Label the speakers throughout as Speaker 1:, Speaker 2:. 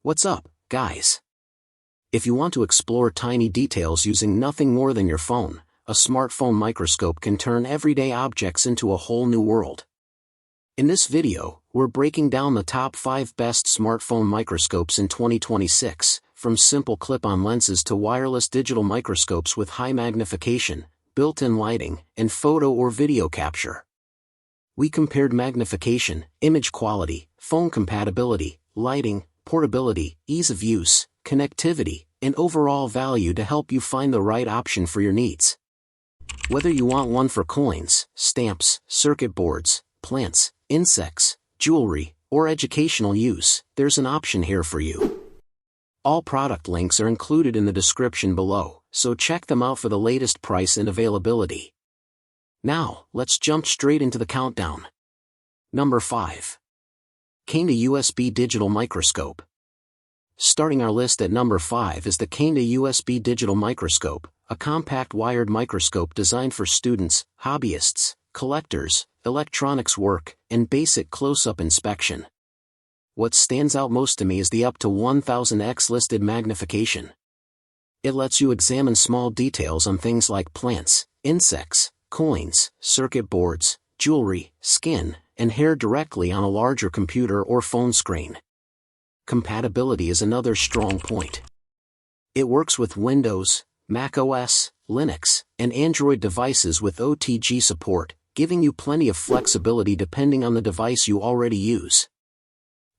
Speaker 1: What's up, guys? If you want to explore tiny details using nothing more than your phone, a smartphone microscope can turn everyday objects into a whole new world. In this video, we're breaking down the top 5 best smartphone microscopes in 2026, from simple clip-on lenses to wireless digital microscopes with high magnification, built-in lighting, and photo or video capture. We compared magnification, image quality, phone compatibility, lighting, portability, ease of use, connectivity, and overall value to help you find the right option for your needs. Whether you want one for coins, stamps, circuit boards, plants, insects, jewelry, or educational use, there's an option here for you. All product links are included in the description below, so check them out for the latest price and availability. Now, let's jump straight into the countdown. Number 5. Cainda USB Digital Microscope. Starting our list at number 5 is the Cainda USB Digital Microscope, a compact wired microscope designed for students, hobbyists, collectors, electronics work, and basic close-up inspection. What stands out most to me is the up to 1000x listed magnification. It lets you examine small details on things like plants, insects, coins, circuit boards, jewelry, skin, and hair directly on a larger computer or phone screen. Compatibility is another strong point. It works with Windows, Mac OS, Linux, and Android devices with OTG support, giving you plenty of flexibility depending on the device you already use.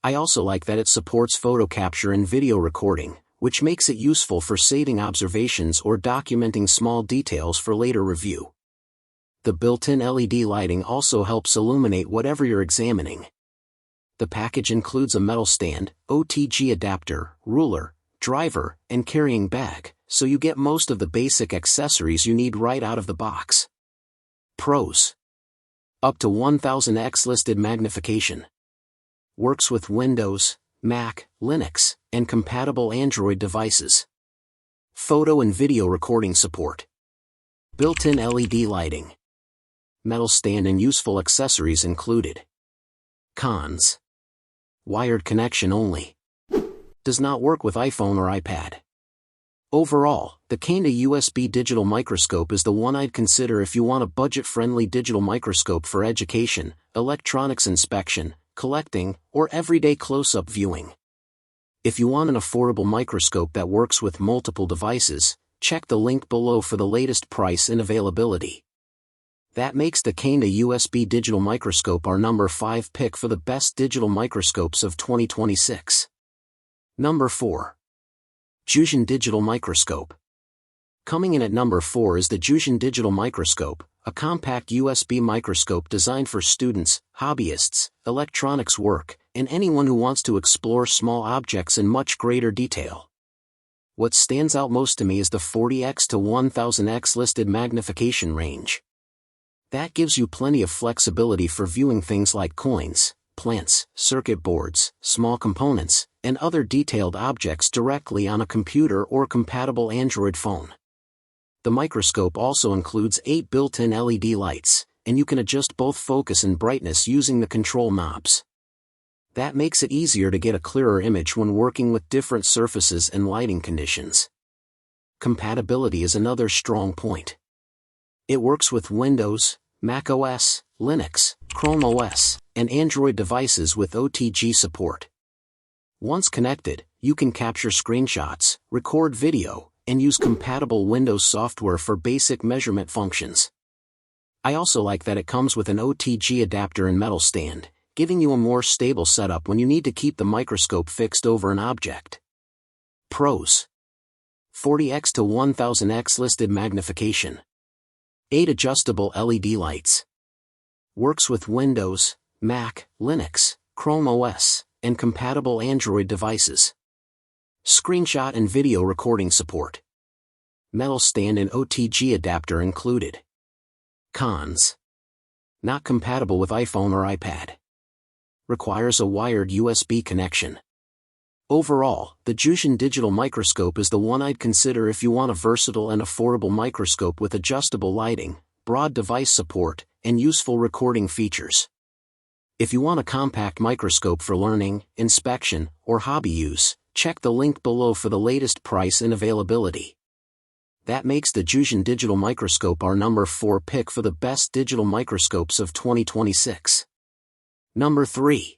Speaker 1: I also like that it supports photo capture and video recording, which makes it useful for saving observations or documenting small details for later review. The built-in LED lighting also helps illuminate whatever you're examining. The package includes a metal stand, OTG adapter, ruler, driver, and carrying bag, so you get most of the basic accessories you need right out of the box. Pros: up to 1000x listed magnification. Works with Windows, Mac, Linux, and compatible Android devices. Photo and video recording support. Built-in LED lighting. Metal stand and useful accessories included. Cons: wired connection only. Does not work with iPhone or iPad. Overall, the Cainda USB Digital Microscope is the one I'd consider if you want a budget-friendly digital microscope for education, electronics inspection, collecting, or everyday close-up viewing. If you want an affordable microscope that works with multiple devices, check the link below for the latest price and availability. That makes the Cainda USB Digital Microscope our number 5 pick for the best digital microscopes of 2026. Number 4. Jiusion Digital Microscope. Coming in at number 4 is the Jiusion Digital Microscope, a compact USB microscope designed for students, hobbyists, electronics work, and anyone who wants to explore small objects in much greater detail. What stands out most to me is the 40x to 1000x listed magnification range. That gives you plenty of flexibility for viewing things like coins, plants, circuit boards, small components, and other detailed objects directly on a computer or compatible Android phone. The microscope also includes 8 built-in LED lights, and you can adjust both focus and brightness using the control knobs. That makes it easier to get a clearer image when working with different surfaces and lighting conditions. Compatibility is another strong point. It works with Windows, Mac OS, Linux, Chrome OS, and Android devices with OTG support. Once connected, you can capture screenshots, record video, and use compatible Windows software for basic measurement functions. I also like that it comes with an OTG adapter and metal stand, giving you a more stable setup when you need to keep the microscope fixed over an object. Pros: 40x to 1000x listed magnification. 8 adjustable LED lights. Works with Windows, Mac, Linux, Chrome OS, and compatible Android devices. Screenshot and video recording support. Metal stand and OTG adapter included. Cons: not compatible with iPhone or iPad. Requires a wired USB connection. Overall, the Jiusion Digital Microscope is the one I'd consider if you want a versatile and affordable microscope with adjustable lighting, broad device support, and useful recording features. If you want a compact microscope for learning, inspection, or hobby use, check the link below for the latest price and availability. That makes the Jiusion digital microscope our number 4 pick for the best digital microscopes of 2026. Number 3.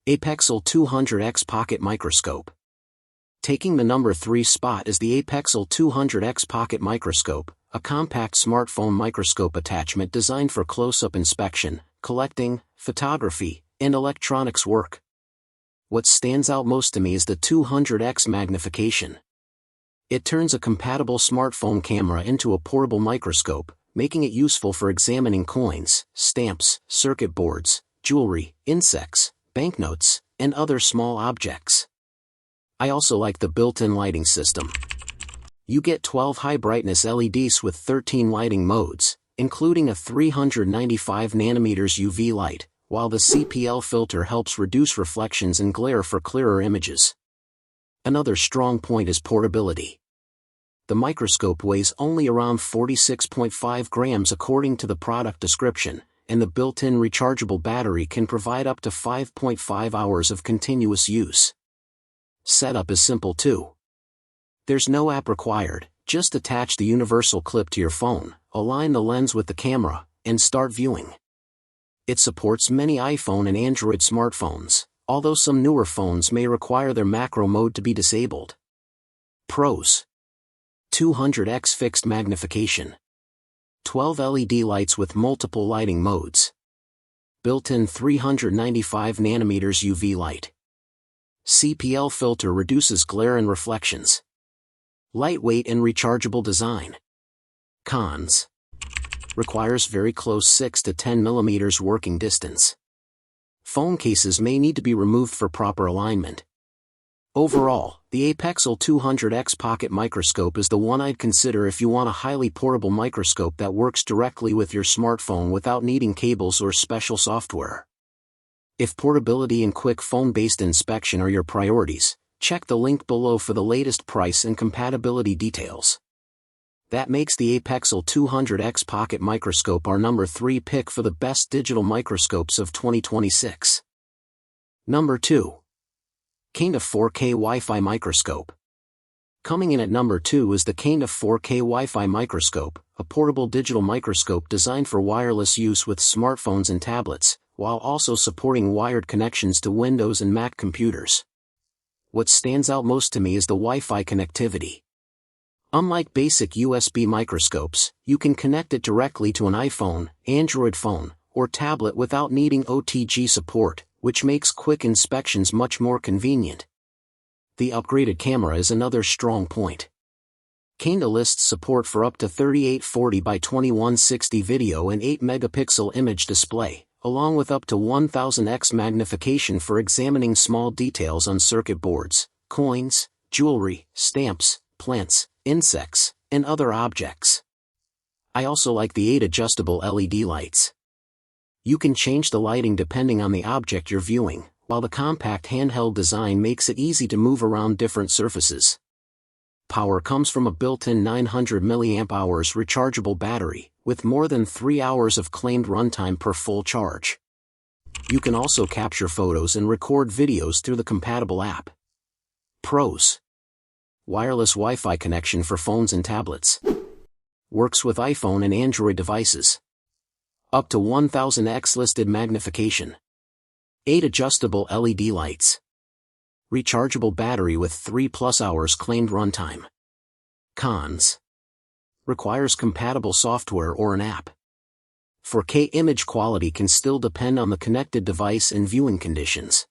Speaker 1: APEXEL 200x Pocket Microscope. Taking the number 3 spot is the APEXEL 200x Pocket Microscope, a compact smartphone microscope attachment designed for close-up inspection, collecting, photography, and electronics work. What stands out most to me is the 200x magnification. It turns a compatible smartphone camera into a portable microscope, making it useful for examining coins, stamps, circuit boards, jewelry, insects, banknotes, and other small objects. I also like the built-in lighting system. You get 12 high-brightness LEDs with 13 lighting modes, including a 395 nanometers UV light, while the CPL filter helps reduce reflections and glare for clearer images. Another strong point is portability. The microscope weighs only around 46.5 grams according to the product description, and the built-in rechargeable battery can provide up to 5.5 hours of continuous use. Setup is simple too. There's no app required, just attach the universal clip to your phone, align the lens with the camera, and start viewing. It supports many iPhone and Android smartphones, although some newer phones may require their macro mode to be disabled. Pros: 200x fixed magnification. 12 LED lights with multiple lighting modes. Built-in 395 nanometers UV light. CPL filter reduces glare and reflections. Lightweight and rechargeable design. Cons: requires very close 6 to 10 mm working distance. Phone cases may need to be removed for proper alignment. Overall, the APEXEL 200x Pocket Microscope is the one I'd consider if you want a highly portable microscope that works directly with your smartphone without needing cables or special software. If portability and quick phone-based inspection are your priorities, check the link below for the latest price and compatibility details. That makes the APEXEL 200x Pocket Microscope our number 3 pick for the best digital microscopes of 2026. Number 2. Cainda 4K Wi-Fi Microscope. Coming in at number 2 is the Cainda 4K Wi-Fi Microscope, a portable digital microscope designed for wireless use with smartphones and tablets, while also supporting wired connections to Windows and Mac computers. What stands out most to me is the Wi-Fi connectivity. Unlike basic USB microscopes, you can connect it directly to an iPhone, Android phone, or tablet without needing OTG support, which makes quick inspections much more convenient. The upgraded camera is another strong point. Cainda lists support for up to 3840 by 2160 video and 8-megapixel image display, along with up to 1000x magnification for examining small details on circuit boards, coins, jewelry, stamps, plants, insects, and other objects. I also like the 8 adjustable LED lights. You can change the lighting depending on the object you're viewing, while the compact handheld design makes it easy to move around different surfaces. Power comes from a built-in 900 mAh rechargeable battery, with more than 3 hours of claimed runtime per full charge. You can also capture photos and record videos through the compatible app. Pros: wireless Wi-Fi connection for phones and tablets. Works with iPhone and Android devices. Up to 1000x listed magnification. 8 adjustable LED lights. Rechargeable battery with 3+ hours claimed runtime. Cons: requires compatible software or an app. 4K image quality can still depend on the connected device and viewing conditions.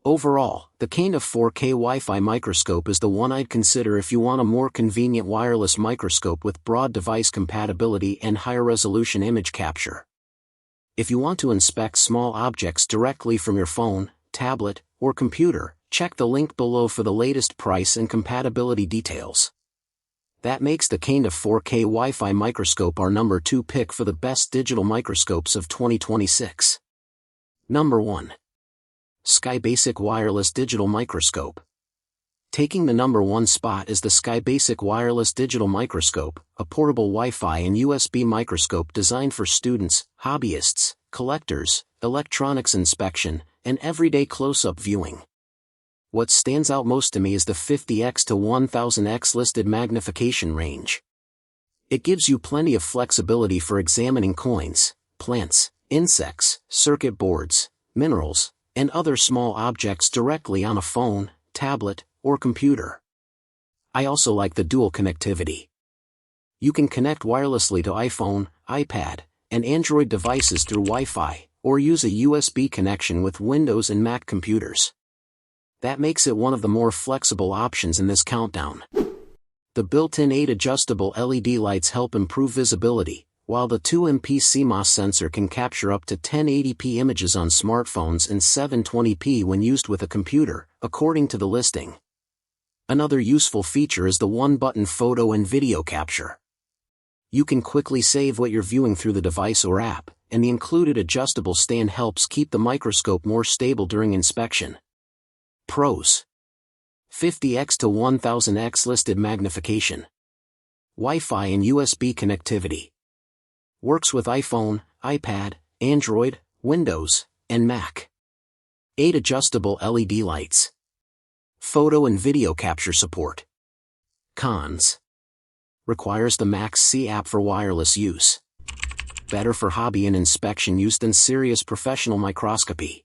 Speaker 1: Overall, the Cainda 4K Wi-Fi microscope is the one I'd consider if you want a more convenient wireless microscope with broad device compatibility and higher resolution image capture. If you want to inspect small objects directly from your phone, tablet, or computer, check the link below for the latest price and compatibility details. That makes the Cainda 4K Wi-Fi microscope our number 2 pick for the best digital microscopes of 2026. Number 1. SKYBASIC Wireless Digital Microscope. Taking the number 1 spot is the SKYBASIC Wireless Digital Microscope, a portable Wi-Fi and USB microscope designed for students, hobbyists, collectors, electronics inspection, and everyday close-up viewing. What stands out most to me is the 50x to 1000x listed magnification range. It gives you plenty of flexibility for examining coins, plants, insects, circuit boards, minerals, and other small objects directly on a phone, tablet, or computer. I also like the dual connectivity. You can connect wirelessly to iPhone, iPad, and Android devices through Wi-Fi, or use a USB connection with Windows and Mac computers. That makes it one of the more flexible options in this countdown. The built-in 8 adjustable LED lights help improve visibility, while the 2MP CMOS sensor can capture up to 1080p images on smartphones and 720p when used with a computer, according to the listing. Another useful feature is the one-button photo and video capture. You can quickly save what you're viewing through the device or app, and the included adjustable stand helps keep the microscope more stable during inspection. Pros: 50x to 1000x listed magnification. Wi-Fi and USB connectivity. Works with iPhone, iPad, Android, Windows, and Mac. 8 adjustable LED lights. Photo and video capture support. Cons: requires the Max-C app for wireless use. Better for hobby and inspection use than serious professional microscopy.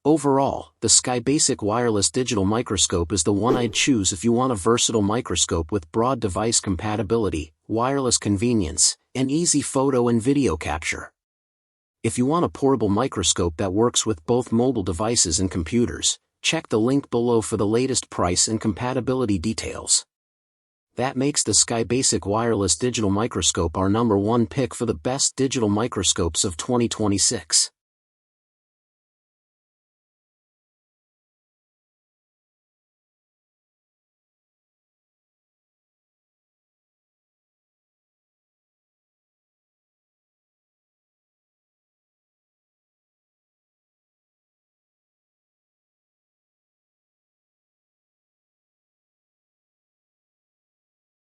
Speaker 1: Overall, the SKYBASIC wireless digital microscope is the one I'd choose if you want a versatile microscope with broad device compatibility, wireless convenience, and easy photo and video capture. If you want a portable microscope that works with both mobile devices and computers, check the link below for the latest price and compatibility details. That makes the SKYBASIC wireless digital microscope our #1 pick for the best digital microscopes of 2026.